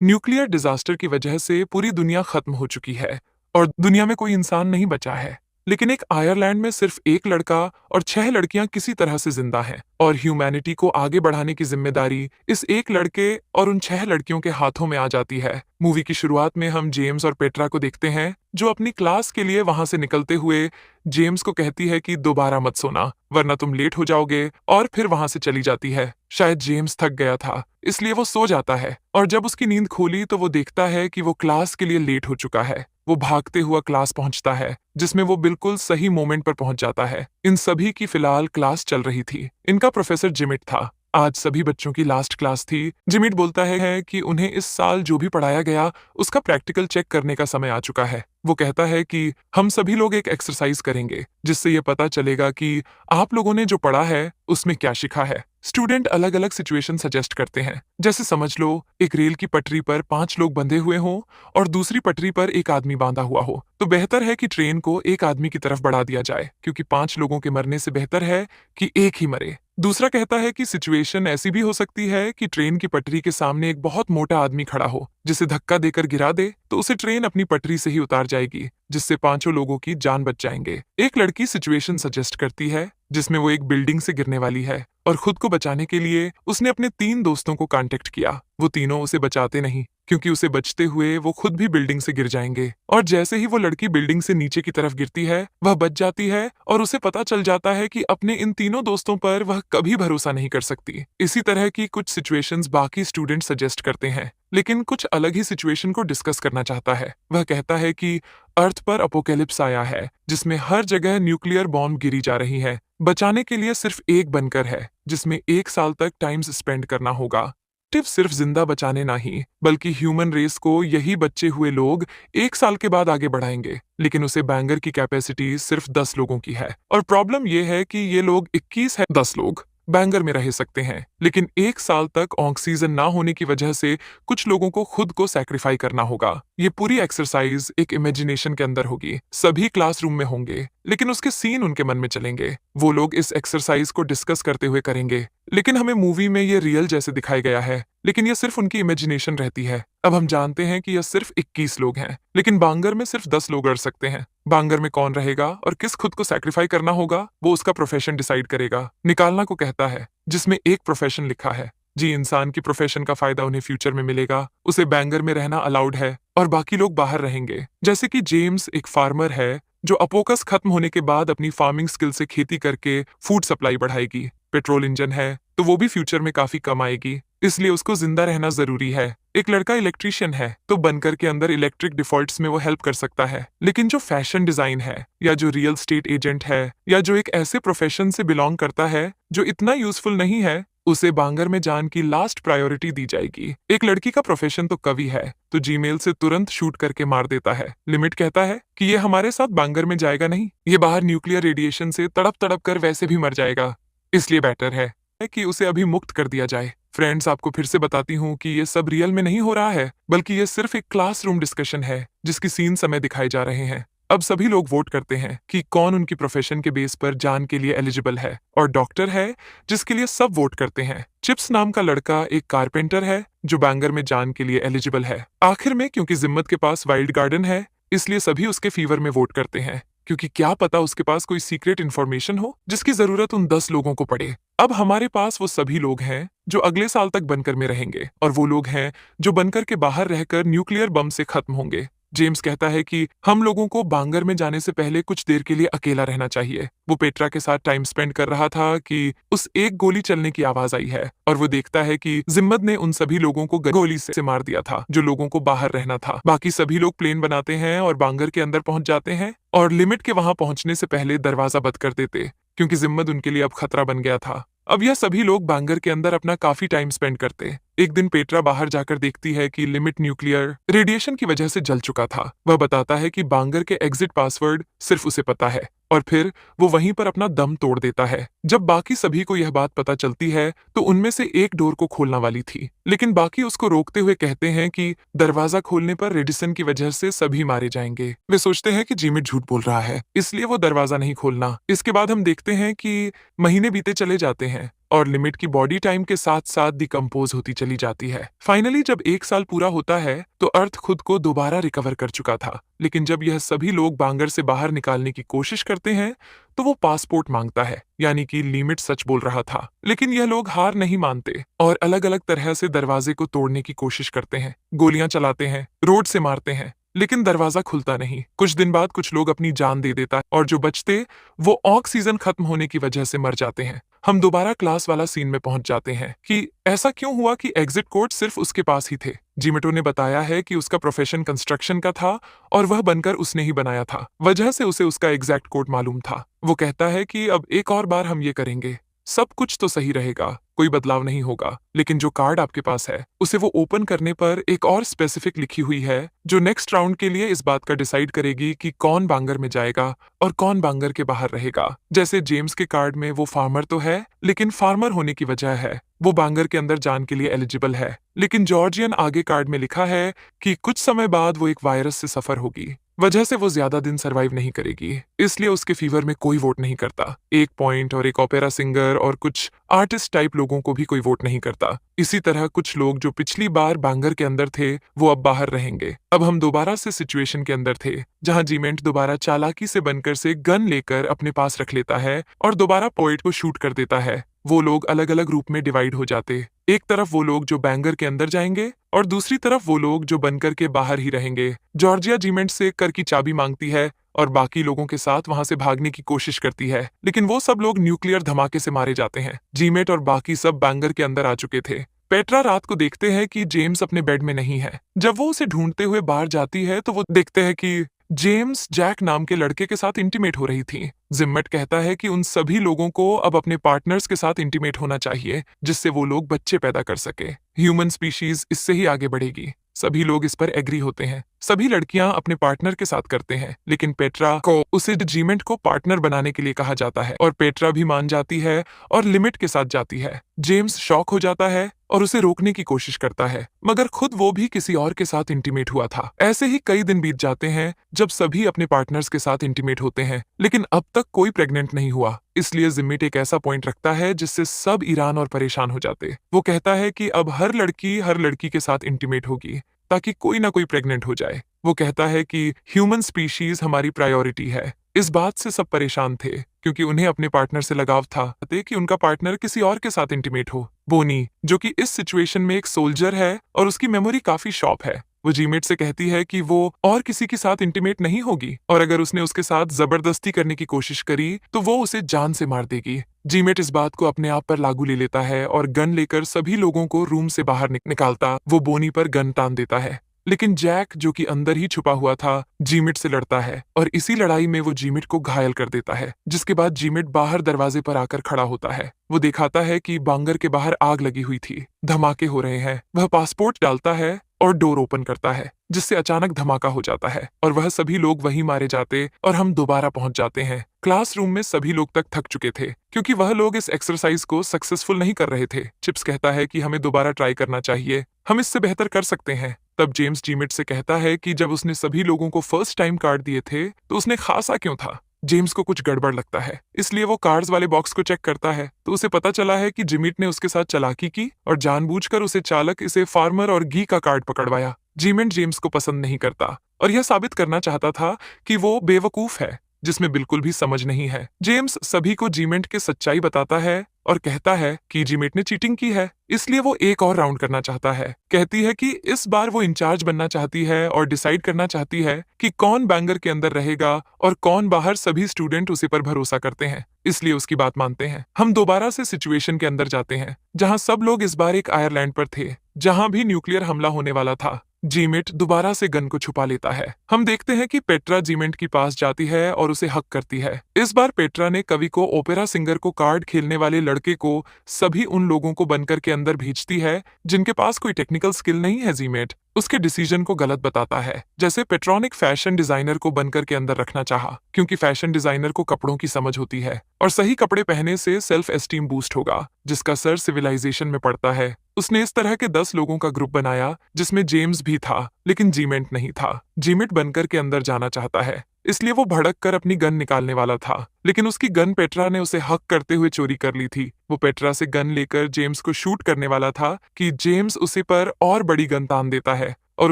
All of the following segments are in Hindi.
न्यूक्लियर डिजास्टर की वजह से पूरी दुनिया खत्म हो चुकी है और दुनिया में कोई इंसान नहीं बचा है। लेकिन एक आयरलैंड में सिर्फ एक लड़का और 6 लड़कियां किसी तरह से जिंदा हैं और ह्यूमैनिटी को आगे बढ़ाने की जिम्मेदारी इस एक लड़के और उन 6 लड़कियों के हाथों में आ जाती है। मूवी की शुरुआत में हम जेम्स और पेट्रा को देखते हैं जो अपनी क्लास के लिए वहां से निकलते हुए जेम्स को कहती है कि दोबारा मत सोना वरना तुम लेट हो जाओगे, और फिर वहां से चली जाती है। शायद जेम्स थक गया था इसलिए वो सो जाता है और जब उसकी नींद खोली तो वो देखता है कि वो क्लास के लिए लेट हो चुका है। वो भागते हुआ क्लास पहुंचता है जिसमें वो बिल्कुल सही मोमेंट पर पहुंच जाता है। इन सभी की फिलहाल क्लास चल रही थी। इनका प्रोफेसर जिमिट था। आज सभी बच्चों की लास्ट क्लास थी। जिमिट बोलता है कि उन्हें इस साल जो भी पढ़ाया गया उसका प्रैक्टिकल चेक करने का समय आ चुका है। वो कहता है कि हम सभी लोग एक एक्सरसाइज करेंगे जिससे ये पता चलेगा कि आप लोगों ने जो पढ़ा है उसमें क्या सीखा है। स्टूडेंट अलग अलग सिचुएशन सजेस्ट करते हैं, जैसे समझ लो एक रेल की पटरी पर 5 लोग बंधे हुए हों और दूसरी पटरी पर एक आदमी बांधा हुआ हो, तो बेहतर है कि ट्रेन को एक आदमी की तरफ बढ़ा दिया जाए क्योंकि 5 लोगों के मरने से बेहतर है कि एक ही मरे। दूसरा कहता है कि सिचुएशन ऐसी भी हो सकती है कि ट्रेन की पटरी के सामने एक बहुत मोटा आदमी खड़ा हो जिसे धक्का देकर गिरा दे तो उसे ट्रेन अपनी पटरी से ही उतार जाएगी जिससे 5 लोगों की जान बच जाएंगे। एक लड़की सिचुएशन सजेस्ट करती है जिसमें वो एक बिल्डिंग से गिरने वाली है और खुद को बचाने के लिए उसने अपने 3 दोस्तों को कांटेक्ट किया। वो तीनों उसे बचाते नहीं क्योंकि उसे बचते हुए वो खुद भी बिल्डिंग से गिर जाएंगे, और जैसे ही वो लड़की बिल्डिंग से नीचे की तरफ गिरती है वह बच जाती है और उसे पता चल जाता है कि अपने इन 3 दोस्तों पर वह कभी भरोसा नहीं कर सकती। इसी तरह की कुछ सिचुएशंस बाकी स्टूडेंट सजेस्ट करते हैं, लेकिन कुछ अलग ही सिचुएशन को डिस्कस करना चाहता है। वह कहता है कि अर्थ पर अपोकेलिप्स आया है जिसमें हर जगह न्यूक्लियर बॉम्ब गिरी जा रही है। बचाने के लिए सिर्फ एक बनकर है जिसमें 1 साल तक टाइम स्पेंड करना होगा। सिर्फ जिंदा बचाने नहीं बल्कि ह्यूमन रेस को यही बचे हुए लोग 1 साल के बाद आगे बढ़ाएंगे। लेकिन उसे बैंगर की कैपेसिटी सिर्फ 10 लोगों की है और प्रॉब्लम यह है कि ये लोग 21 है। 10 लोग बैंगर में रह सकते हैं लेकिन 1 साल तक ऑक्सीजन ना होने की वजह से कुछ लोगों को खुद को सैक्रिफाई करना होगा। ये पूरी एक्सरसाइज एक इमेजिनेशन के अंदर होगी। सभी क्लासरूम में होंगे लेकिन उसके सीन उनके मन में चलेंगे। वो लोग इस एक्सरसाइज को डिस्कस करते हुए करेंगे, लेकिन हमें मूवी में ये रियल जैसे दिखाया गया है, लेकिन ये सिर्फ उनकी इमेजिनेशन रहती है। अब हम जानते हैं कि यह सिर्फ 21 लोग हैं लेकिन बांगर में सिर्फ 10 लोग अड़ सकते हैं। बांगर में कौन रहेगा और किस खुद को सैक्रिफाई करना होगा वो उसका प्रोफेशन डिसाइड करेगा। निकालना को कहता है जिसमें एक प्रोफेशन लिखा है। जी इंसान की प्रोफेशन का फायदा उन्हें फ्यूचर में मिलेगा। उसे बैंगर में रहना अलाउड है और बाकी लोग बाहर रहेंगे। जैसे कि जेम्स एक फार्मर है जो अपोकस खत्म होने के बाद अपनी फार्मिंग स्किल से खेती करके फूड सप्लाई बढ़ाएगी। पेट्रोल इंजन है तो वो भी फ्यूचर में काफी कम आएगी, इसलिए उसको जिंदा रहना जरूरी है। एक लड़का इलेक्ट्रीशियन है तो बनकर के अंदर इलेक्ट्रिक डिफॉल्ट्स में वो हेल्प कर सकता है। लेकिन जो फैशन डिजाइन है या जो रियल स्टेट एजेंट है या जो एक ऐसे प्रोफेशन से बिलोंग करता है जो इतना यूजफुल नहीं है, उसे बांगर में जान की लास्ट प्रायोरिटी दी जाएगी। एक लड़की का प्रोफेशन तो कवि है तो जीमेल से तुरंत शूट करके मार देता है। लिमिट कहता है कि ये हमारे साथ बांगर में जाएगा नहीं, ये बाहर न्यूक्लियर रेडिएशन से तड़प तड़प कर वैसे भी मर जाएगा, इसलिए बेटर है कि उसे अभी मुक्त कर दिया जाए। फ्रेंड्स, आपको फिर से बताती हूँ कि ये सब रियल में नहीं हो रहा है बल्कि ये सिर्फ एक क्लासरूम डिस्कशन है जिसकी सीन समय दिखाए जा रहे हैं। अब सभी लोग वोट करते हैं कि कौन उनकी प्रोफेशन के बेस पर जान के लिए एलिजिबल है, और डॉक्टर है जिसके लिए सब वोट करते हैं। चिप्स नाम का लड़का एक कारपेंटर है जो बैंगर में जान के लिए एलिजिबल है। आखिर में क्योंकि जिम्मत के पास वाइल्ड गार्डन है इसलिए सभी उसके फीवर में वोट करते हैं, क्योंकि क्या पता उसके पास कोई सीक्रेट इन्फॉर्मेशन हो जिसकी जरूरत उन 10 लोगों को पड़े। अब हमारे पास वो सभी लोग हैं जो अगले साल तक बनकर में रहेंगे और वो लोग हैं जो बनकर के बाहर रहकर न्यूक्लियर बम से खत्म होंगे। जेम्स कहता है कि हम लोगों को बांगर में जाने से पहले कुछ देर के लिए अकेला रहना चाहिए। वो पेट्रा के साथ टाइम स्पेंड कर रहा था कि उस एक गोली चलने की आवाज आई है और वो देखता है कि जिम्मत ने उन सभी लोगों को गोली से मार दिया था जो लोगों को बाहर रहना था। बाकी सभी लोग प्लेन बनाते हैं और बांगर के अंदर पहुंच जाते हैं और लिमिट के वहां पहुंचने से पहले दरवाजा बंद कर देते क्योंकि जिम्मत उनके लिए अब खतरा बन गया था। अब यह सभी लोग बांगर के अंदर अपना काफी टाइम स्पेंड करते। एक दिन पेट्रा बाहर जाकर देखती है कि लिमिट न्यूक्लियर रेडिएशन की वजह से जल चुका था। वह बताता है कि बांगर के एग्जिट पासवर्ड सिर्फ उसे पता है और फिर वो वहीं पर अपना दम तोड़ देता है। जब बाकी सभी को यह बात पता चलती है तो उनमें से एक डोर को खोलना वाली थी, लेकिन बाकी उसको रोकते हुए कहते हैं कि दरवाजा खोलने पर रेडिसन की वजह से सभी मारे जाएंगे। वे सोचते हैं कि जिमिट झूठ बोल रहा है इसलिए वो दरवाजा नहीं खोलना। इसके बाद हम देखते हैं कि महीने बीते चले जाते हैं और लिमिट की बॉडी टाइम के साथ साथ डिकम्पोज होती चली जाती है। फाइनली जब 1 साल पूरा होता है तो अर्थ खुद को दोबारा रिकवर कर चुका था, लेकिन जब यह सभी लोग बांगर से बाहर निकालने की कोशिश करते हैं तो वो पासपोर्ट मांगता है, यानी कि लिमिट सच बोल रहा था। लेकिन यह लोग हार नहीं मानते और अलग अलग तरह से दरवाजे को तोड़ने की कोशिश करते हैं, गोलियां चलाते हैं, रोड से मारते हैं, लेकिन दरवाजा खुलता नहीं। कुछ दिन बाद कुछ लोग अपनी जान दे देता है और जो बचते वो ऑक्सीजन खत्म होने की वजह से मर जाते हैं। हम दोबारा क्लास वाला सीन में पहुंच जाते हैं कि ऐसा क्यों हुआ कि एग्जिट कोड सिर्फ उसके पास ही थे। जिमेटो ने बताया है कि उसका प्रोफेशन कंस्ट्रक्शन का था और वह बनकर उसने ही बनाया था, वजह से उसे उसका एग्जैक्ट कोड मालूम था। वो कहता है कि अब एक और बार हम ये करेंगे, सब कुछ तो सही रहेगा, कोई बदलाव नहीं होगा। लेकिन जो कार्ड आपके पास है उसे वो ओपन करने पर एक और स्पेसिफिक लिखी हुई है जो नेक्स्ट राउंड के लिए इस बात का डिसाइड करेगी कि कौन बांगर में जाएगा और कौन बांगर के बाहर रहेगा। जैसे जेम्स के कार्ड में वो फार्मर तो है, लेकिन फार्मर होने की वजह है वो बांगर के अंदर जाने के लिए एलिजिबल है। लेकिन जॉर्जियन आगे कार्ड में लिखा है कि कुछ समय बाद वो एक वायरस से सफर होगी, वजह से वो ज्यादा दिन सरवाइव नहीं करेगी, इसलिए उसके फीवर में कोई वोट नहीं करता। एक पॉइंट और एक ओपेरा सिंगर और कुछ आर्टिस्ट टाइप लोगों को भी कोई वोट नहीं करता। इसी तरह कुछ लोग जो पिछली बार बांगर के अंदर थे वो अब बाहर रहेंगे। अब हम दोबारा से सिचुएशन के अंदर थे जहां जीमेंट दोबारा चालाकी से बनकर से गन लेकर अपने पास रख लेता है और दोबारा पोएट को शूट कर देता है। वो लोग अलग अलग रूप में डिवाइड हो जाते, एक तरफ वो लोग जो बैंगर के अंदर जाएंगे और दूसरी तरफ वो लोग जो बनकर के बाहर ही रहेंगे। जॉर्जिया जीमेंट से कर की चाबी मांगती है और बाकी लोगों के साथ वहां से भागने की कोशिश करती है, लेकिन वो सब लोग न्यूक्लियर धमाके से मारे जाते हैं। जीमेट और बाकी सब बैंगर के अंदर आ चुके थे। पेट्रा रात को देखते हैं कि जेम्स अपने बेड में नहीं है। जब वो उसे ढूंढते हुए बाहर जाती है तो वो देखते हैं कि जेम्स जैक नाम के लड़के के साथ इंटीमेट हो रही थी। जिम्मट कहता है कि उन सभी लोगों को अब अपने पार्टनर्स के साथ इंटीमेट होना चाहिए जिससे वो लोग बच्चे पैदा कर सके। ह्यूमन स्पीशीज इससे ही आगे बढ़ेगी। सभी लोग इस पर एग्री होते हैं। सभी लड़कियां अपने पार्टनर के साथ करते हैं, लेकिन पेट्रा को उसे जीमेंट को पार्टनर बनाने के लिए कहा जाता है और पेट्रा भी मान जाती है और लिमिट के साथ जाती है। जेम्स शॉक हो जाता है और उसे रोकने की कोशिश करता है, मगर खुद वो भी किसी और के साथ इंटीमेट हुआ था। ऐसे ही कई दिन बीत जाते हैं जब सभी अपने पार्टनर्स के साथ इंटीमेट होते हैं, लेकिन अब तक कोई प्रेग्नेंट नहीं हुआ। इसलिए जिमिट एक ऐसा पॉइंट रखता है जिससे सब ईरान और परेशान हो जाते। वो कहता है कि अब हर लड़की के साथ इंटीमेट होगी ताकि कोई ना कोई प्रेग्नेंट हो जाए। वो कहता है कि ह्यूमन स्पीशीज हमारी प्रायोरिटी है। इस बात से सब परेशान थे क्योंकि उन्हें अपने पार्टनर से लगाव था कि उनका पार्टनर किसी और के साथ इंटीमेट हो। बोनी, जो कि इस सिचुएशन में एक सोल्जर है और उसकी मेमोरी काफी शॉर्प है, वो जीमेट से कहती है कि वो और किसी के साथ इंटीमेट नहीं होगी और अगर उसने उसके साथ जबरदस्ती करने की कोशिश करी तो वो उसे जान से मार देगी। जीमेट इस बात को अपने आप पर लागू ले लेता है और गन लेकर सभी लोगों को रूम से बाहर निकालता वो बोनी पर गन तान देता है। लेकिन जैक, जो कि अंदर ही छुपा हुआ था, जीमिट से लड़ता है और इसी लड़ाई में वो जीमिट को घायल कर देता है, जिसके बाद जीमिट बाहर दरवाजे पर आकर खड़ा होता है। वो दिखाता है कि बांगर के बाहर आग लगी हुई थी, धमाके हो रहे हैं। वह पासपोर्ट डालता है और डोर ओपन करता है, जिससे अचानक धमाका हो जाता है और वह सभी लोग वहीं मारे जाते और हम दोबारा पहुंच जाते हैं। क्लासरूम में सभी लोग तक थक चुके थे क्योंकि वह लोग इस एक्सरसाइज को सक्सेसफुल नहीं कर रहे थे। चिप्स कहता है कि हमें दोबारा ट्राई करना चाहिए, हम इससे बेहतर कर सकते हैं। तब जेम्स जीमिट से कहता है कि जब उसने सभी लोगों को फर्स्ट टाइम कार्ड दिए थे तो उसने खासा क्यों था। जेम्स को कुछ गड़बड़ लगता है, इसलिए वो कार्ड्स वाले बॉक्स को चेक करता है तो उसे पता चला है कि जिमिट ने उसके साथ चालाकी की और जानबूझकर उसे चालक इसे फार्मर और घी का कार्ड पकड़वाया। जीमिट जेम्स को पसंद नहीं करता और यह साबित करना चाहता था कि वो बेवकूफ है जिसमें बिल्कुल भी समझ नहीं है। जेम्स सभी को जीमेंट के सच्चाई बताता है और कहता है कि जीमेंट ने चीटिंग की है, इसलिए वो एक और राउंड करना चाहता है। कहती है कि इस बार वो इंचार्ज बनना चाहती है और डिसाइड करना चाहती है कि कौन बैंगर के अंदर रहेगा और कौन बाहर। सभी स्टूडेंट उसी पर भरोसा करते हैं, इसलिए उसकी बात मानते हैं। हम दोबारा से सिचुएशन के अंदर जाते हैं जहां सब लोग इस बार एक आयरलैंड पर थे जहां भी न्यूक्लियर हमला होने वाला था। जीमेट दोबारा से गन को छुपा लेता है। हम देखते हैं कि पेट्रा जीमेट के पास जाती है और उसे हक करती है। इस बार पेट्रा ने कवि को, ओपेरा सिंगर को, कार्ड खेलने वाले लड़के को, सभी उन लोगों को बनकर के अंदर भेजती है जिनके पास कोई टेक्निकल स्किल नहीं है। जीमेट उसके डिसीजन को गलत बताता है, जैसे पेट्रोनिक फैशन डिजाइनर को बनकर के अंदर रखना चाहा क्योंकि फैशन डिजाइनर को कपड़ों की समझ होती है और सही कपड़े पहने से सेल्फ एस्टीम बूस्ट होगा, जिसका सर सिविलाइजेशन में पड़ता है। उसने इस तरह के 10 लोगों का ग्रुप बनाया जिसमें जेम्स भी था, लेकिन जीमेट नहीं था। जीमेट बनकर के अंदर जाना चाहता है, इसलिए वो भड़क कर अपनी गन निकालने वाला था, लेकिन उसकी गन पेट्रा ने उसे हक करते हुए चोरी कर ली थी। वो पेट्रा से गन लेकर जेम्स को शूट करने वाला था कि जेम्स उसे पर और बड़ी गन तान देता है और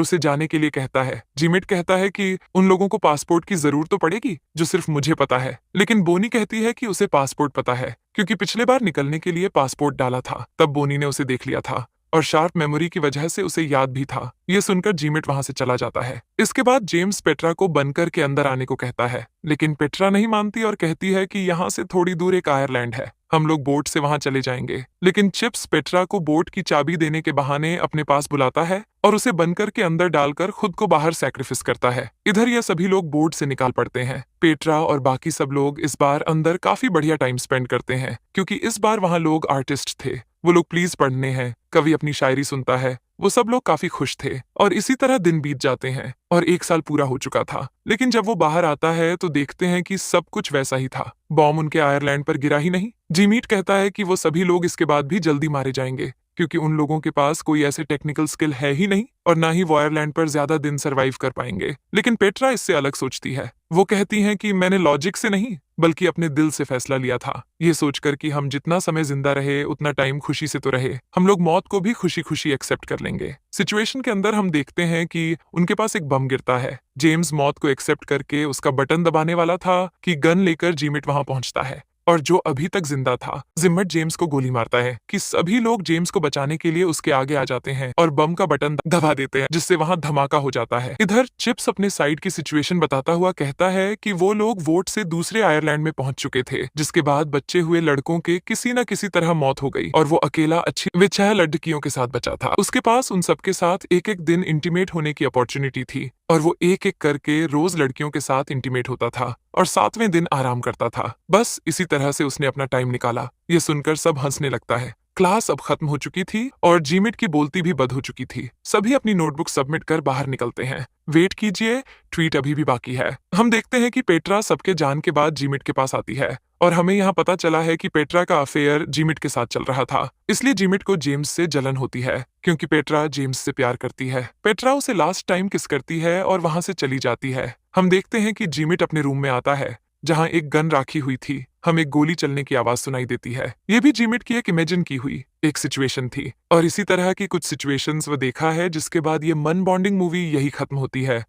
उसे जाने के लिए कहता है। जिमिट कहता है कि उन लोगों को पासपोर्ट की जरूरत तो पड़ेगी जो सिर्फ मुझे पता है, लेकिन बोनी कहती है कि उसे पासपोर्ट पता है क्योंकि पिछले बार निकलने के लिए पासपोर्ट डाला था, तब बोनी ने उसे देख लिया था और शार्प मेमोरी की वजह से उसे याद भी था। ये सुनकर जिमिट वहां से चला जाता है। इसके बाद जेम्स पेट्रा को बनकर के अंदर आने को कहता है, लेकिन पेट्रा नहीं मानती और कहती है कि यहाँ से थोड़ी दूर एक आयरलैंड है, हम लोग बोट से वहां चले जाएंगे। लेकिन चिप्स पेट्रा को बोट की चाबी देने के बहाने अपने पास बुलाता है और उसे बनकर के अंदर डालकर खुद को बाहर सैक्रिफिस करता है। इधर ये सभी लोग बोट से निकाल पड़ते हैं। पेट्रा और बाकी सब लोग इस बार अंदर काफी बढ़िया टाइम स्पेंड करते हैं क्योंकि इस बार वहां लोग आर्टिस्ट थे। वो लोग प्लीज पढ़ने हैं, कवि अपनी शायरी सुनता है। वो सब लोग काफी खुश थे और इसी तरह दिन बीत जाते हैं और 1 साल पूरा हो चुका था। लेकिन जब वो बाहर आता है तो देखते हैं कि सब कुछ वैसा ही था। बॉम्ब उनके आयरलैंड पर गिरा ही नहीं। जिमीट कहता है कि वो सभी लोग इसके बाद भी जल्दी मारे जाएंगे क्योंकि उन लोगों के पास कोई ऐसे टेक्निकल स्किल है ही नहीं और ना ही वो आयरलैंड पर ज्यादा दिन सरवाइव कर पाएंगे। लेकिन पेट्रा इससे अलग सोचती है। वो कहती हैं कि मैंने लॉजिक से नहीं बल्कि अपने दिल से फैसला लिया था, ये सोचकर कि हम जितना समय जिंदा रहे उतना टाइम खुशी से तो रहे, हम लोग मौत को भी खुशी खुशी एक्सेप्ट कर लेंगे। सिचुएशन के अंदर हम देखते हैं कि उनके पास एक बम गिरता है। जेम्स मौत को एक्सेप्ट करके उसका बटन दबाने वाला था कि गन लेकर जिमिट वहां पहुंचता है और जो अभी तक जिंदा था जिमिट जेम्स को गोली मारता है कि सभी लोग जेम्स को बचाने के लिए उसके आगे आ जाते हैं और बम का बटन दबा देते हैं जिससे वहां धमाका हो जाता है। इधर चिप्स अपने साइड की सिचुएशन बताता हुआ कहता है कि वो लोग वोट से दूसरे आयरलैंड में पहुंच चुके थे, जिसके बाद बच्चे हुए लड़कों के किसी न किसी तरह मौत हो गई और वो अकेला अच्छी वे 6 लड़कियों के साथ बचा था। उसके पास उन सबके साथ एक एक दिन इंटीमेट होने की अपॉर्चुनिटी थी और वो एक एक करके रोज लड़कियों के साथ इंटीमेट होता था और 7वें दिन आराम करता था। बस इसी तरह से उसने अपना टाइम निकाला। ये सुनकर सब हंसने लगता है। क्लास अब खत्म हो चुकी थी और जीमिट की बोलती भी बंद हो चुकी थी। सभी अपनी नोटबुक सबमिट कर बाहर निकलते हैं। वेट कीजिए, ट्वीट अभी भी बाकी है। हम देखते हैं कि पेट्रा सबके जान के बाद जीमिट के पास आती है और हमें यहाँ पता चला है कि पेट्रा का अफेयर जीमिट के साथ चल रहा था, इसलिए जीमिट को जेम्स से जलन होती है क्योंकि पेट्रा जेम्स से प्यार करती है। पेट्रा उसे लास्ट टाइम किस करती है और वहां से चली जाती है। हम देखते हैं कि जीमिट अपने रूम में आता है जहां एक गन राखी हुई थी। हमें गोली चलने की आवाज सुनाई देती है। ये भी जीमिट की एक इमेजिन की हुई एक सिचुएशन थी और इसी तरह की कुछ सिचुएशंस वो देखा है जिसके बाद ये मन बॉन्डिंग मूवी यही खत्म होती है।